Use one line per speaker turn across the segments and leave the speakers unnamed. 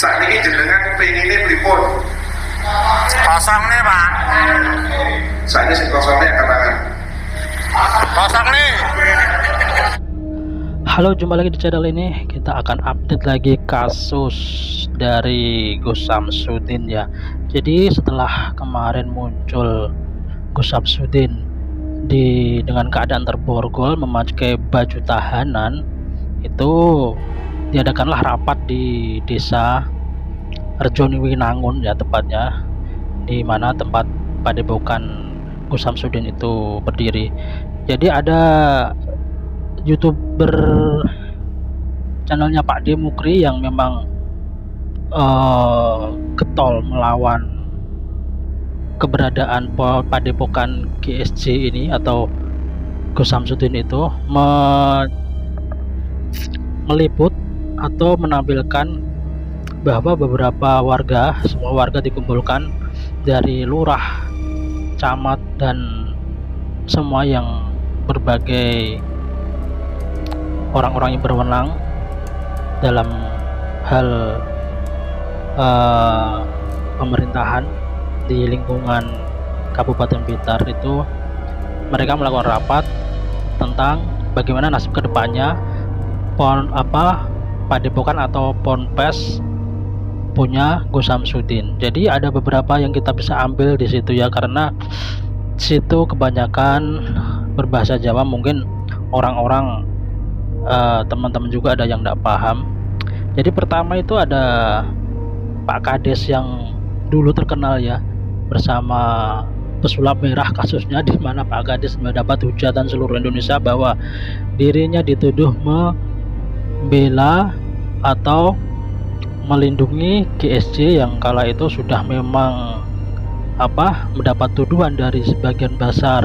Saat ini jenengan pengennya pripun?
Kosong nih Pak.
Saat ini kosongnya katangan.
Kosong nih.
Halo, jumpa lagi di channel ini. Kita akan update lagi kasus dari Gus Samsudin ya. Jadi setelah kemarin muncul Gus Samsudin dengan keadaan terborgol memakai baju tahanan, itu diadakanlah rapat di desa Rejoniwinangun ya, tepatnya di mana tempat padepokan Gus Samsudin itu berdiri. Jadi ada YouTuber channelnya Pak Demukri yang memang getol melawan keberadaan padepokan GSJ ini atau Gus Samsudin itu, meliput atau menampilkan bahwa beberapa warga, semua warga dikumpulkan dari lurah, camat, dan semua yang berbagai orang-orang yang berwenang dalam hal pemerintahan di lingkungan Kabupaten Blitar itu. Mereka melakukan rapat tentang bagaimana nasib kedepannya padepokan atau ponpes punya Gus Samsudin. Jadi ada beberapa yang kita bisa ambil di situ ya, karena situ kebanyakan berbahasa Jawa, mungkin orang-orang teman-teman juga ada yang tidak paham. Jadi pertama itu ada Pak Kades yang dulu terkenal ya bersama pesulap merah kasusnya, di mana Pak Kades mendapat hujatan seluruh Indonesia bahwa dirinya dituduh membela atau melindungi GSJ yang kala itu sudah memang mendapat tuduhan dari sebagian besar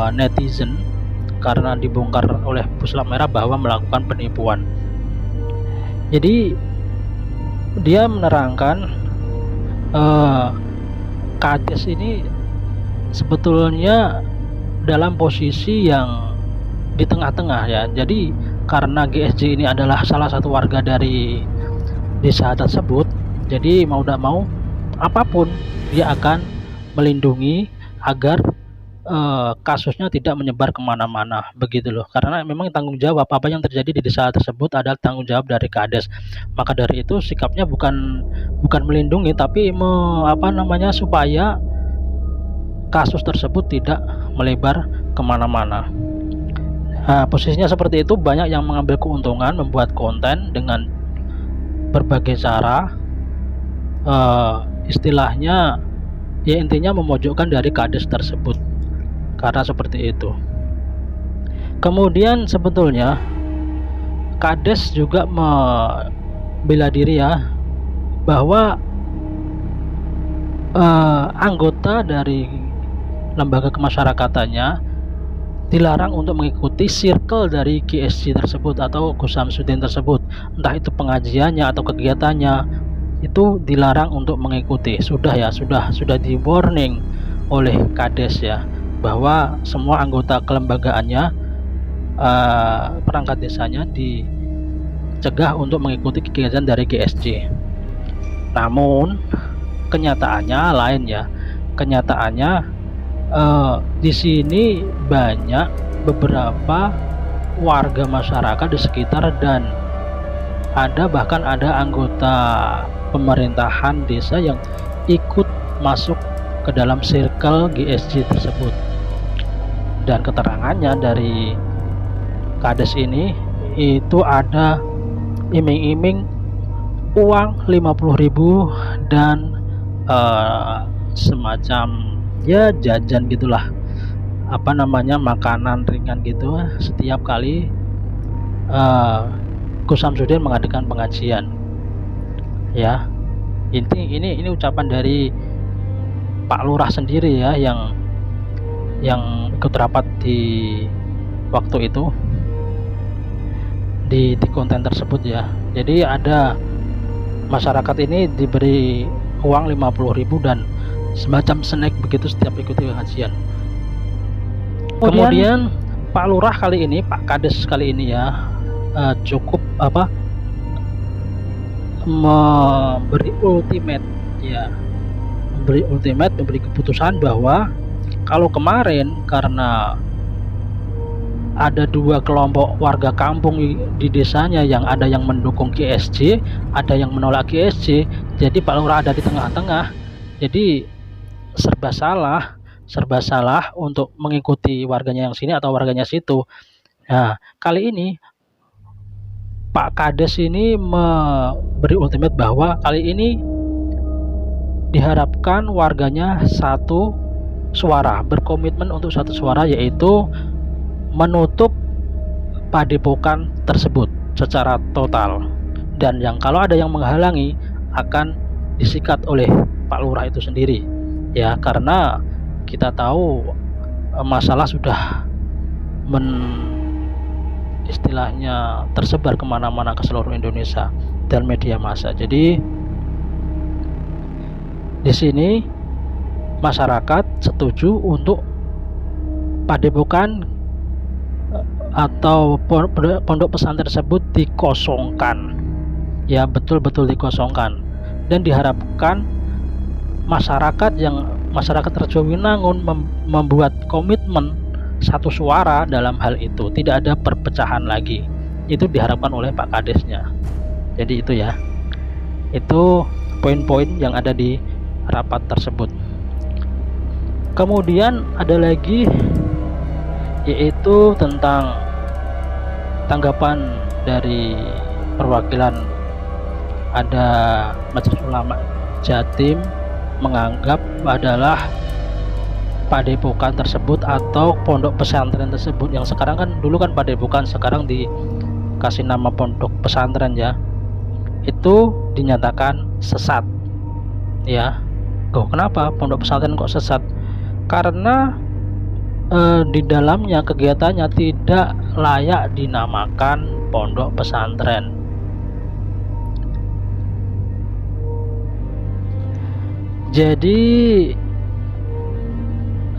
netizen karena dibongkar oleh pesulap merah bahwa melakukan penipuan. Jadi dia menerangkan Kades ini sebetulnya dalam posisi yang di tengah-tengah ya. Jadi karena GSJ ini adalah salah satu warga dari desa tersebut, jadi mau tidak mau apapun dia akan melindungi agar kasusnya tidak menyebar kemana-mana, begitu loh. Karena memang tanggung jawab apa yang terjadi di desa tersebut adalah tanggung jawab dari Kades. Maka dari itu sikapnya bukan melindungi, tapi supaya kasus tersebut tidak melebar kemana-mana. Nah, posisinya seperti itu. Banyak yang mengambil keuntungan membuat konten dengan berbagai cara, istilahnya ya intinya memojokkan dari Kades tersebut, karena seperti itu. Kemudian sebetulnya Kades juga membela diri ya, bahwa anggota dari lembaga kemasyarakatannya dilarang untuk mengikuti circle dari GSJ tersebut atau Gus Samsudin tersebut, entah itu pengajiannya atau kegiatannya, itu dilarang untuk mengikuti. Sudah di warning oleh Kades ya, bahwa semua anggota kelembagaannya, perangkat desanya dicegah untuk mengikuti kegiatan dari GSJ. Namun kenyataannya lain ya. Kenyataannya di sini banyak beberapa warga masyarakat di sekitar, dan bahkan ada anggota pemerintahan desa yang ikut masuk ke dalam circle GSJ tersebut. Dan keterangannya dari Kades ini itu ada iming-iming uang 50.000 dan semacam ya jajan gitulah, makanan ringan gitu setiap kali Gus Samsudin mengadakan pengajian ya. Ini ucapan dari Pak Lurah sendiri ya, yang ikut rapat di waktu itu di konten tersebut ya. Jadi ada masyarakat ini diberi uang 50.000 dan semacam snack begitu setiap ikuti pengajian. Kemudian Pak Lurah kali ini, Pak Kades kali ini ya, cukup memberi ultimate, ya, memberi keputusan bahwa kalau kemarin karena ada dua kelompok warga kampung di desanya, yang ada yang mendukung GSJ, ada yang menolak GSJ, jadi Pak Lurah ada di tengah-tengah, jadi serba salah untuk mengikuti warganya yang sini atau warganya situ. Nah, kali ini Pak Kades ini memberi ultimate bahwa kali ini diharapkan warganya satu suara, berkomitmen untuk satu suara, yaitu menutup padepokan tersebut secara total, dan yang kalau ada yang menghalangi akan disikat oleh Pak Lurah itu sendiri, ya, karena kita tahu masalah sudah istilahnya tersebar kemana-mana ke seluruh Indonesia dan media massa. Jadi di sini masyarakat setuju untuk padepokan atau pondok pesantren tersebut dikosongkan, ya, betul-betul dikosongkan, dan diharapkan masyarakat Rejowinangun membuat komitmen satu suara dalam hal itu, tidak ada perpecahan lagi. Itu diharapkan oleh Pak Kadesnya. Jadi itu, ya, itu poin-poin yang ada di rapat tersebut. Kemudian ada lagi, yaitu tentang tanggapan dari perwakilan, ada Majelis Ulama Jatim menganggap adalah padepokan tersebut atau pondok pesantren tersebut, yang sekarang kan, dulu kan padepokan, sekarang dikasih nama pondok pesantren, ya, itu dinyatakan sesat, ya. Kenapa pondok pesantren kok sesat? Karena di dalamnya kegiatannya tidak layak dinamakan pondok pesantren. Jadi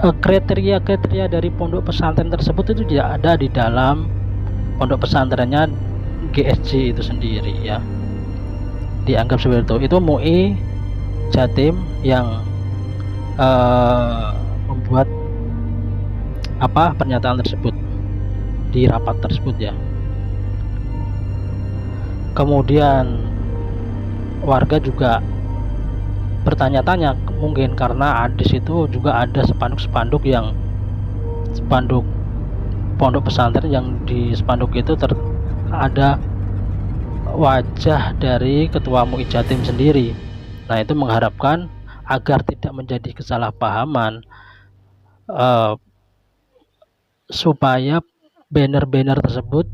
kriteria dari pondok pesantren tersebut itu tidak ada di dalam pondok pesantrennya GSJ itu sendiri, ya, dianggap seperti itu. Itu MUI Jatim yang membuat pernyataan tersebut di rapat tersebut, ya. Kemudian warga juga bertanya-tanya, mungkin karena di situ juga ada spanduk pondok pesantren, yang di spanduk itu ada wajah dari ketua MUI Jatim sendiri. Nah, itu mengharapkan agar tidak menjadi kesalahpahaman, supaya banner-banner tersebut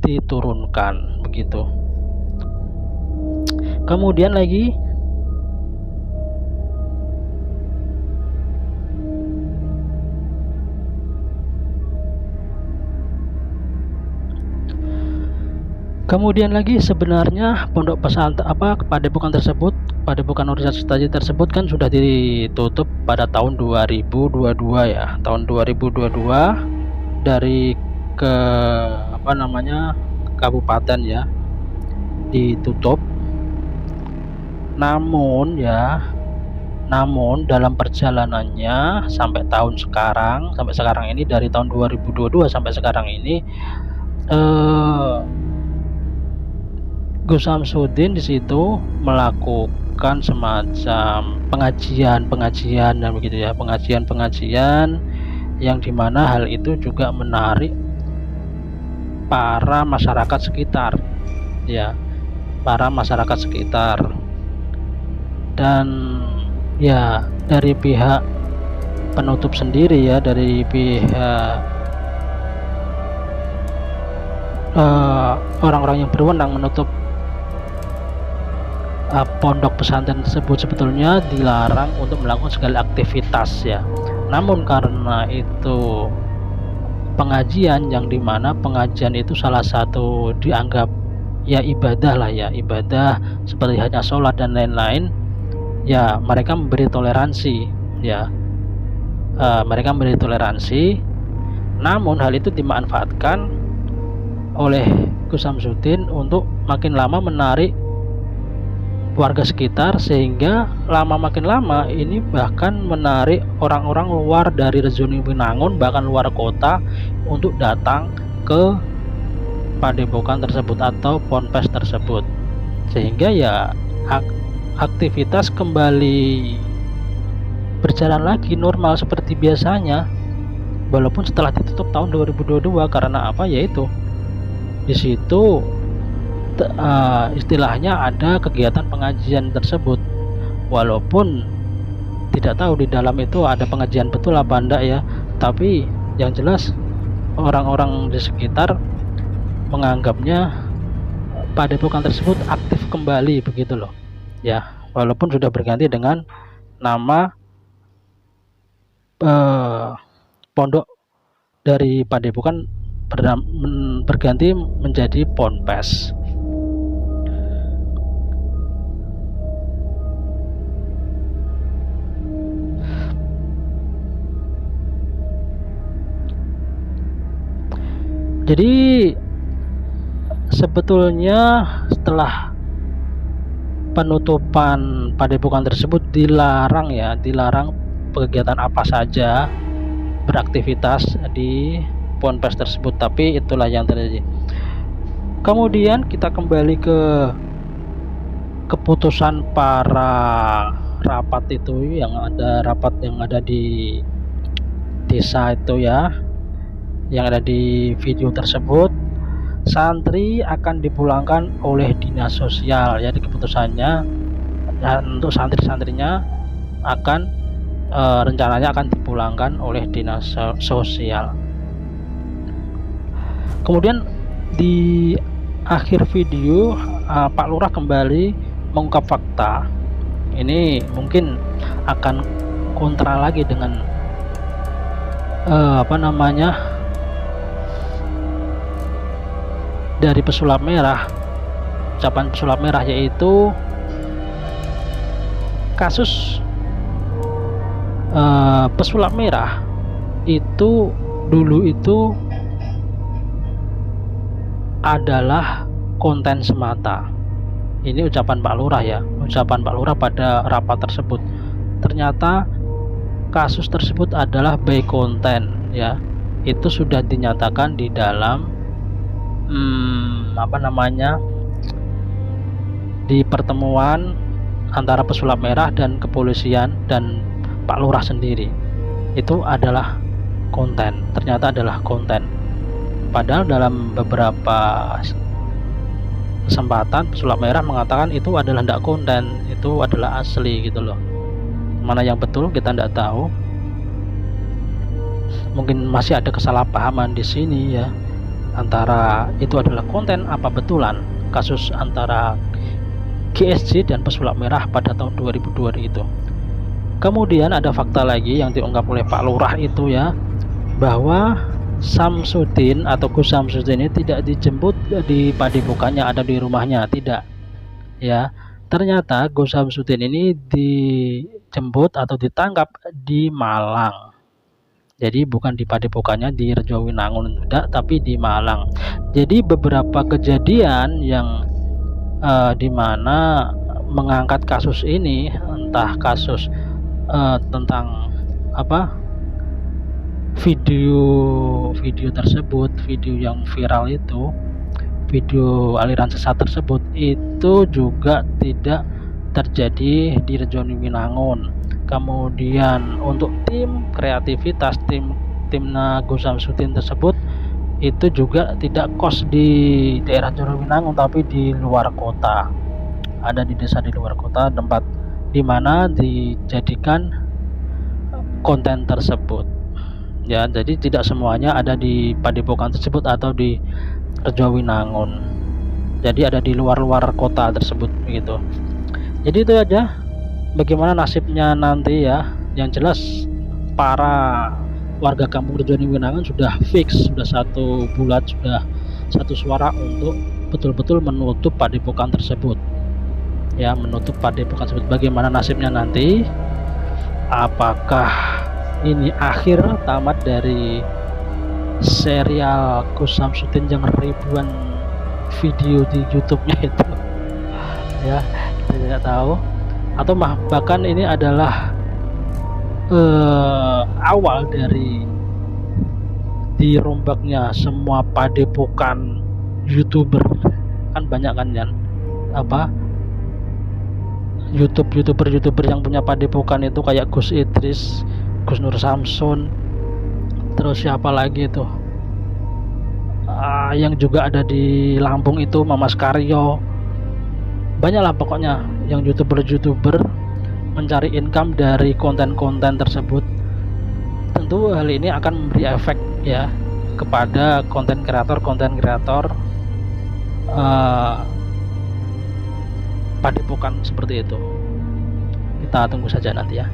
diturunkan, begitu. Kemudian lagi sebenarnya pondok pesantren padepokan tersebut, padepokan organisasi tadi tersebut kan sudah ditutup pada tahun 2022, ya, tahun 2022 dari kabupaten, ya, ditutup. Namun dalam perjalanannya sampai sekarang ini, dari tahun 2022 sampai sekarang ini, Gus Samsudin di situ melakukan semacam pengajian dan begitu, ya, pengajian yang dimana hal itu juga menarik para masyarakat sekitar, ya, dan, ya, dari pihak penutup sendiri, ya, dari pihak orang-orang yang berwenang menutup pondok pesantren tersebut sebetulnya dilarang untuk melakukan segala aktivitas, ya. Namun karena itu pengajian, yang dimana pengajian itu salah satu dianggap, ya, ibadah lah, ya, ibadah seperti hanya sholat dan lain-lain, ya, mereka memberi toleransi, ya, namun hal itu dimanfaatkan oleh Gus Samsudin untuk makin lama menarik warga sekitar, sehingga makin lama ini bahkan menarik orang-orang luar dari Rejowinangun, bahkan luar kota, untuk datang ke padepokan tersebut atau ponpes tersebut, sehingga ya aktivitas kembali berjalan lagi normal seperti biasanya, walaupun setelah ditutup tahun 2022. Karena apa? Yaitu di situ istilahnya ada kegiatan pengajian tersebut, walaupun tidak tahu di dalam itu ada pengajian betul apa enggak ya, tapi yang jelas orang-orang di sekitar menganggapnya padepokan tersebut aktif kembali begitu loh ya, walaupun sudah berganti dengan nama pondok dari padepokan berganti menjadi ponpes. Jadi sebetulnya setelah penutupan padepokan tersebut dilarang kegiatan apa saja beraktivitas di ponpes tersebut, tapi itulah yang terjadi. Kemudian kita kembali ke keputusan para rapat itu, yang ada di desa itu ya, yang ada di video tersebut. Santri akan dipulangkan oleh dinas sosial. Jadi keputusannya untuk santri-santrinya akan rencananya akan dipulangkan oleh dinas sosial. Kemudian di akhir video Pak Lurah kembali mengungkap fakta. Ini mungkin akan kontra lagi dengan dari pesulap merah, ucapan pesulap merah, yaitu kasus pesulap merah itu dulu itu adalah konten semata. Ini ucapan Pak Lurah ya, ucapan Pak Lurah pada rapat tersebut. Ternyata kasus tersebut adalah by konten ya, itu sudah dinyatakan di dalam di pertemuan antara pesulap merah dan kepolisian dan Pak Lurah sendiri. Itu adalah konten, ternyata adalah konten. Padahal dalam beberapa kesempatan pesulap merah mengatakan itu adalah tidak konten, itu adalah asli gitu loh. Mana yang betul kita tidak tahu. Mungkin masih ada kesalahpahaman di sini ya, antara itu adalah konten apa betulan kasus antara GSJ dan pesulap merah pada tahun 2002 itu. Kemudian ada fakta lagi yang diungkap oleh Pak Lurah itu ya, bahwa Samsudin atau Gus Samsudin ini tidak dijemput di padepokannya, ada di rumahnya, tidak ya. Ternyata Gus Samsudin ini dijemput atau ditangkap di Malang. Jadi bukan di padepokannya di Rejowinangun, tidak, tapi di Malang. Jadi beberapa kejadian yang dimana mengangkat kasus ini, entah kasus tentang video tersebut, video yang viral itu, video aliran sesat tersebut, itu juga tidak terjadi di Rejowinangun. Kemudian untuk tim kreativitas timna Gus Samsudin tersebut itu juga tidak kos di daerah Rejowinangun, tapi di luar kota, ada di desa di luar kota, tempat dimana dijadikan konten tersebut ya. Jadi tidak semuanya ada di padepokan tersebut atau di Rejowinangun, jadi ada di luar kota tersebut begitu. Jadi itu aja bagaimana nasibnya nanti ya. Yang jelas para warga kampung Rejowinangun sudah fix, sudah satu bulat, sudah satu suara untuk betul-betul menutup padepokan tersebut ya, menutup padepokan tersebut. Bagaimana nasibnya nanti, apakah ini akhir tamat dari serial Gus Samsudin yang ribuan video di YouTube-nya itu ya. saya tidak tahu, atau bahkan ini adalah awal dari dirombaknya semua padepokan YouTuber. Kan banyak kan apa YouTuber yang punya padepokan itu, kayak Gus Idris, Gus Nur Samsun, terus siapa lagi itu yang juga ada di Lampung itu, Mamas Karyo. Banyaklah pokoknya yang YouTuber mencari income dari konten-konten tersebut. Tentu hal ini akan memberi efek ya kepada konten kreator padepokan seperti itu. Kita tunggu saja nanti ya.